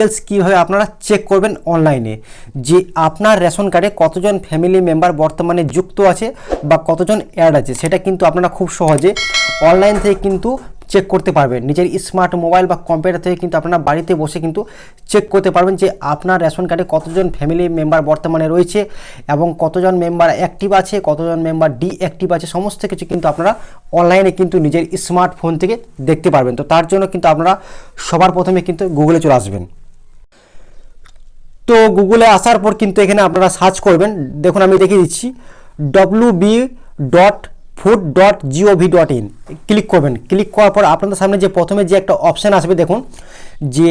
Details কীভাবে আপনারা check করবেন অনলাইনে যে আপনার রেশন কার্ডে কতজন ফ্যামিলি মেম্বার বর্তমানে যুক্ত আছে বা কতজন অ্যাড আছে, সেটা কিন্তু আপনারা খুব সহজে অনলাইন থেকে কিন্তু চেক করতে পারবেন। নিজের স্মার্ট মোবাইল বা কম্পিউটার থেকে কিন্তু আপনারা বাড়িতে বসে কিন্তু চেক করতে পারবেন যে আপনার রেশন কার্ডে কতজন ফ্যামিলি মেম্বার বর্তমানে রয়েছে এবং কতজন মেম্বার অ্যাক্টিভ আছে, কতজন মেম্বার ডিঅ্যাক্টিভ আছে, সমস্ত কিছু কিন্তু আপনারা অনলাইনে কিন্তু নিজের স্মার্টফোন থেকে দেখতে পারবেন। তো তার জন্য কিন্তু আপনারা সবার প্রথমে কিন্তু গুগলে চলে আসবেন। তো গুগলে আসার পর কিন্তু এখানে আপনারা সার্চ করবেন, দেখুন আমি দেখিয়ে দিচ্ছি www.food.gov.in ক্লিক করবেন। ক্লিক করার পর আপনাদের সামনে যে প্রথমে যে একটা অপশান আসবে দেখুন যে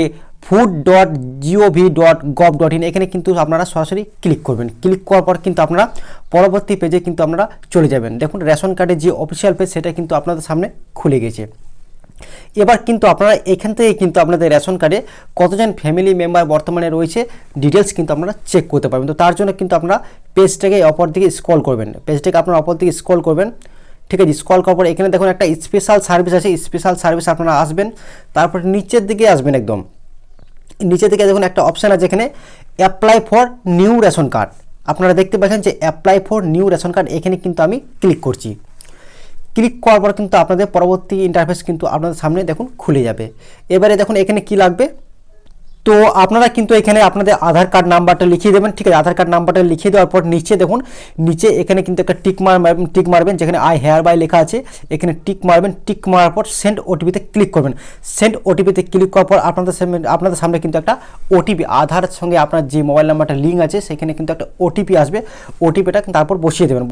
food.gov.in, এখানে কিন্তু আপনারা সরাসরি ক্লিক করবেন। ক্লিক করার পর কিন্তু আপনারা পরবর্তী পেজে কিন্তু আপনারা চলে যাবেন। দেখুন রেশন কার্ডের যে অফিসিয়াল পেজ সেটা কিন্তু আপনাদের সামনে খুলে গেছে। এবার কিন্তু আপনারা এখান থেকে কিন্তু আপনাদের রেশন কার্ডে কতজন ফ্যামিলি মেম্বার বর্তমানে রয়েছে ডিটেলস কিন্তু আপনারা চেক করতে পারবেন। তো তার জন্য কিন্তু আপনারা পেজটাকে অপর দিকে স্ক্রল করবেন, পেজটাকে আপনারা অপর দিকে স্ক্রল করবেন, ঠিক আছে। স্ক্রল করার পর এখানে দেখুন একটা স্পেশাল সার্ভিস আছে, স্পেশাল সার্ভিস আপনারা আসবেন, তারপর নিচের দিকে আসবেন, একদম নিচের দিকে দেখুন একটা অপশান আছে এখানে apply for new ration card. আপনারা দেখতে পাচ্ছেন যে apply for new ration card, এখানে কিন্তু আমি ক্লিক করছি। ক্লিক করার পর কিন্তু আপনাদের পরবর্তী ইন্টারফেস কিন্তু আপনাদের সামনে দেখুন খুলে যাবে। এবারে দেখুন এখানে কি লাগবে, তো আপনারা কিন্তু এখানে আপনাদের আধার কার্ড নাম্বারটা লিখিয়ে দেবেন, ঠিক আছে। আধার কার্ড নাম্বারটা লিখিয়ে দেওয়ার পর নিচে দেখুন নিচে এখানে কিন্তু একটা টিক মারবেন যেখানে আই হেয়ার বাই লেখা আছে, এখানে টিক মারবেন। টিক মারার পর সেন্ড ওটিপিতে ক্লিক করবেন। সেন্ড ওটিপিতে ক্লিক করার পর আপনাদের সামনে কিন্তু একটা ওটিপি, আধারের সঙ্গে আপনার যে মোবাইল নাম্বারটা লিঙ্ক আছে সেখানে কিন্তু একটা ওটিপি আসবে। ওটিপিটা তারপর বসিয়ে দেবেন,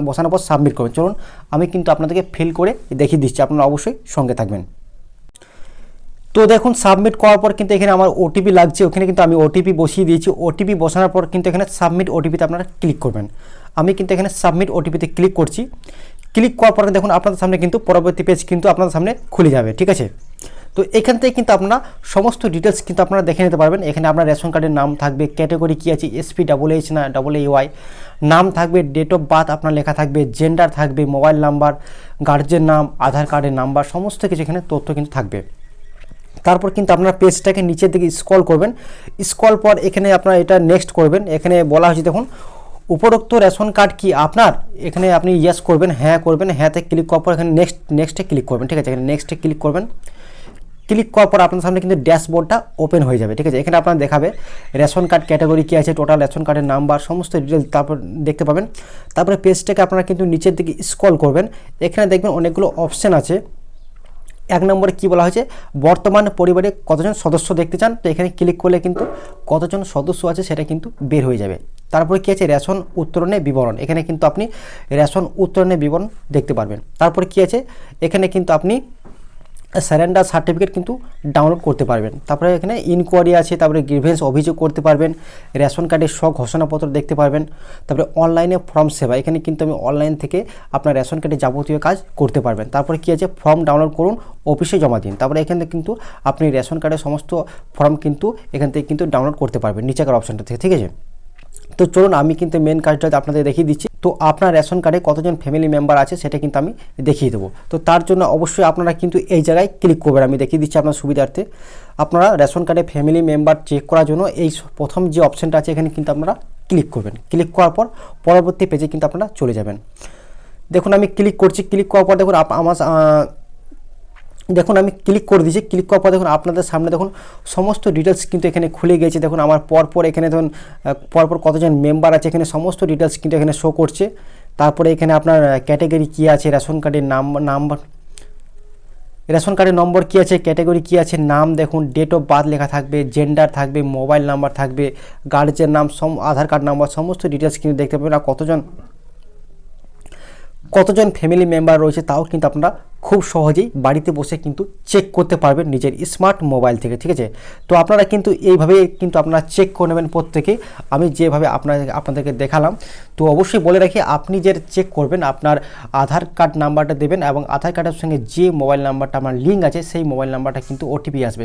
বসানোর পর সাবমিট করবেন। চলুন আমি কিন্তু আপনাদেরকে ফিল করে দেখিয়ে দিচ্ছি, আপনারা অবশ্যই সঙ্গে থাকবেন। তো দেখুন সাবমিট করার পর কিন্তু এখানে আমার ওটিপি লাগছে, ওখানে কিন্তু আমি ওটিপি বসিয়ে দিয়েছি। ওটিপি বসানোর পর কিন্তু এখানে সাবমিট ওটিপিতে আপনারা ক্লিক করবেন। আমি কিন্তু এখানে সাবমিট ওটিপিতে ক্লিক করছি। ক্লিক করার পরে দেখুন আপনাদের সামনে কিন্তু পরবর্তী পেজ কিন্তু আপনাদের সামনে খুলে যাবে, ঠিক আছে। তো এখান থেকে কিন্তু আপনারা সমস্ত ডিটেলস কিন্তু আপনারা দেখে নিতে পারবেন। এখানে আপনার রেশন কার্ডের নাম থাকবে, ক্যাটাগরি কী আছে, SP/H না AAY, নাম থাকবে, ডেট অফ বার্থ আপনার লেখা থাকবে, জেন্ডার থাকবে, মোবাইল নাম্বার, গার্জেন নাম, আধার কার্ডের নাম্বার, সমস্ত কিছু এখানে তথ্য কিন্তু থাকবে। তারপর কিন্তু আপনারা পেজটাকে নিচের দিকে স্ক্রল করবেন। স্ক্রল পর এখানে আপনারা এটা নেক্সট করবেন। এখানে বলা হয়েছে দেখুন উপরোক্ত রেশন কার্ড কি আপনার, এখানে আপনি ইয়েস করবেন, হ্যাঁ করবেন, হ্যাঁতে ক্লিক করার পর এখানে নেক্সটে ক্লিক করবেন, ঠিক আছে। এখানে নেক্সটে ক্লিক করবেন। ক্লিক করার পর আপনার সামনে কিন্তু ড্যাশবোর্ডটা ওপেন হয়ে যাবে, ঠিক আছে। এখানে আপনার দেখাবে রেশন কার্ড ক্যাটাগরি কী আছে, টোটাল রেশন কার্ডের নাম্বার, সমস্ত ডিটেলস তারপর দেখতে পাবেন। তারপরে পেজটাকে আপনারা কিন্তু নিচের দিকে স্ক্রল করবেন। এখানে দেখবেন অনেকগুলো অপশান আছে। 1 নম্বরে কী বলা হয়েছে, বর্তমান পরিবারে কতজন সদস্য দেখতে চান, তো এখানে ক্লিক করলে কিন্তু কতজন সদস্য আছে সেটা কিন্তু বের হয়ে যাবে। তারপরে কী আছে, রেশন উত্তোলনের বিবরণ, এখানে কিন্তু আপনি রেশন উত্তোলনের বিবরণ দেখতে পারবেন। তারপরে কী আছে, এখানে কিন্তু আপনি সারেন্ডার সার্টিফিকেট কিন্তু ডাউনলোড করতে পারবেন। তারপরে এখানে ইনকোয়ারি আছে, তারপরে গ্রিভেন্স অভিযোগ করতে পারবেন, রেশন কার্ডের ঘোষণাপত্র দেখতে পারবেন। তারপরে অনলাইনে ফর্ম সেবা, এখানে কিন্তু আমি অনলাইন থেকে আপনার রেশন কার্ডের যাবতীয় কাজ করতে পারবেন। তারপরে কী আছে, ফর্ম ডাউনলোড করুন, অফিসে জমা দিন। তারপরে এখানে কিন্তু আপনি রেশন কার্ডের সমস্ত ফর্ম কিন্তু এখান থেকে কিন্তু ডাউনলোড করতে পারবেন নিচেকার অপশানটা থেকে, ঠিক আছে। তো চলুন আমি কিন্তু মেন কাজটা আপনাদের দেখিয়ে দিচ্ছি। তো আপনার রেশন কার্ডে কতজন ফ্যামিলি মেম্বার আছে সেটা কিন্তু আমি দেখিয়ে দেবো। তো তার জন্য অবশ্যই আপনারা কিন্তু এই জায়গায় ক্লিক করবেন, আমি দেখিয়ে দিচ্ছি আপনার সুবিধার্থে। আপনারা রেশন কার্ডে ফ্যামিলি মেম্বার চেক করার জন্য এই প্রথম যে অপশানটা আছে এখানে কিন্তু আপনারা ক্লিক করবেন। ক্লিক করার পর পরবর্তী পেজে কিন্তু আপনারা চলে যাবেন। দেখুন আমি ক্লিক করছি। ক্লিক করার পর দেখুন দেখুন আমি ক্লিক করে দিয়েছি। ক্লিক করার পর দেখুন আপনাদের সামনে দেখুন সমস্ত ডিটেলস কিন্তু এখানে খুলে গেছে। দেখুন আমার পরপর এখানে দেখুন পরপর কতজন মেম্বার আছে এখানে সমস্ত ডিটেলস কিন্তু এখানে শো করছে। তারপরে এখানে আপনার ক্যাটাগরি কী আছে, রেশন কার্ডের নাম্বার, রেশন কার্ডের নম্বর কী আছে, ক্যাটাগরি কী আছে, নাম দেখুন, ডেট অফ বার্থ লেখা থাকবে, জেন্ডার থাকবে, মোবাইল নাম্বার থাকবে, গার্জেন নাম, আধার কার্ড নাম্বার, সমস্ত ডিটেলস কিন্তু দেখতে পাবেন। আর কতজন ফ্যামিলি মেম্বার রয়েছে তাও কিন্তু আপনারা খুব সহজেই বাড়িতে বসে কিন্তু চেক করতে পারবেন নিজের স্মার্ট মোবাইল থেকে, ঠিক আছে। তো আপনারা কিন্তু এইভাবে কিন্তু আপনারা চেক করে নেবেন প্রত্যেকেই, আমি যেভাবে আপনাদেরকে দেখালাম। তো অবশ্যই বলে রাখি আপনি যে চেক করবেন আপনার আধার কার্ড নাম্বারটা দেবেন এবং আধার কার্ডের সঙ্গে যে মোবাইল নাম্বারটা আমার লিঙ্ক আছে সেই মোবাইল নাম্বারটা কিন্তু ওটিপি আসবে।